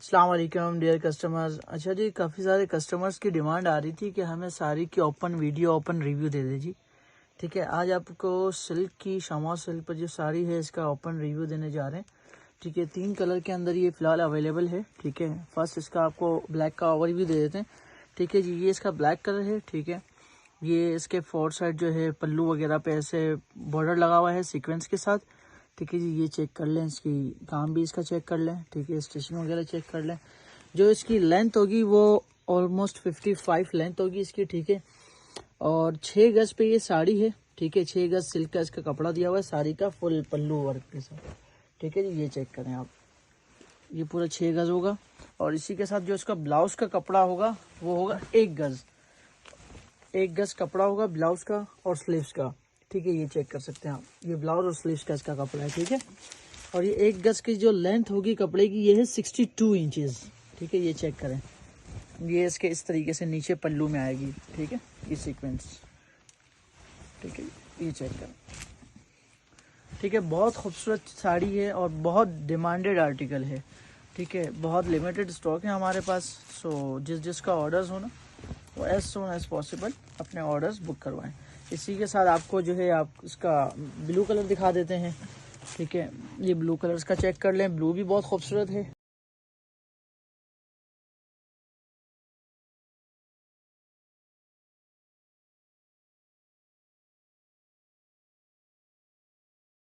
अस्सलाम वालेकुम dear customers. अच्छा जी, काफ़ी सारे कस्टमर्स की डिमांड आ रही थी कि हमें साड़ी की ओपन वीडियो ओपन रिव्यू दे दीजिए। ठीक है, आज आपको सिल्क की शमा सिल्क पर जो साड़ी है इसका ओपन रिव्यू देने जा रहे हैं। ठीक है, 3 कलर के अंदर ये फ़िलहाल अवेलेबल है। ठीक है, फर्स्ट इसका आपको ब्लैक का ओवरव्यू दे देते हैं। ठीक है जी, ये इसका ब्लैक कलर है। ठीक है, ये इसके 4 साइड जो है पल्लू वगैरह पे ऐसे बॉर्डर लगा हुआ है सीक्वेंस के साथ। ठीक है जी, ये चेक कर लें, इसकी काम भी इसका चेक कर लें। ठीक है, स्टिचिंग वगैरह चेक कर लें। जो इसकी लेंथ होगी वो ऑलमोस्ट 55 लेंथ होगी इसकी। ठीक है, और 6 गज पे ये साड़ी है। ठीक है, 6 गज सिल्क का इसका कपड़ा दिया हुआ है साड़ी का फुल पल्लू वर्क के साथ। ठीक है जी, ये चेक करें आप, ये पूरा 6 गज होगा। और इसी के साथ जो इसका ब्लाउज का कपड़ा होगा वो होगा 1 गज। 1 गज कपड़ा होगा ब्लाउज का और स्लीव्स का। ठीक है, ये चेक कर सकते हैं आप, ये ब्लाउज और स्लीव्स का इसका कपड़ा है। ठीक है, और ये 1 गज की जो लेंथ होगी कपड़े की ये है 62 इंचेस। ठीक है, ये चेक करें, ये इसके इस तरीके से नीचे पल्लू में आएगी। ठीक है, ये सीक्वेंस। ठीक है, ये चेक करें। ठीक है, बहुत खूबसूरत साड़ी है और बहुत डिमांडेड आर्टिकल है। ठीक है, बहुत लिमिटेड स्टॉक है हमारे पास। सो जिसका ऑर्डर्स हो ना, वो एज सून एज पॉसिबल अपने ऑर्डर्स बुक करवाएं। इसी के साथ आपको जो है आप इसका ब्लू कलर दिखा देते हैं। ठीक है, ये ब्लू कलर्स का चेक कर लें, ब्लू भी बहुत खूबसूरत है।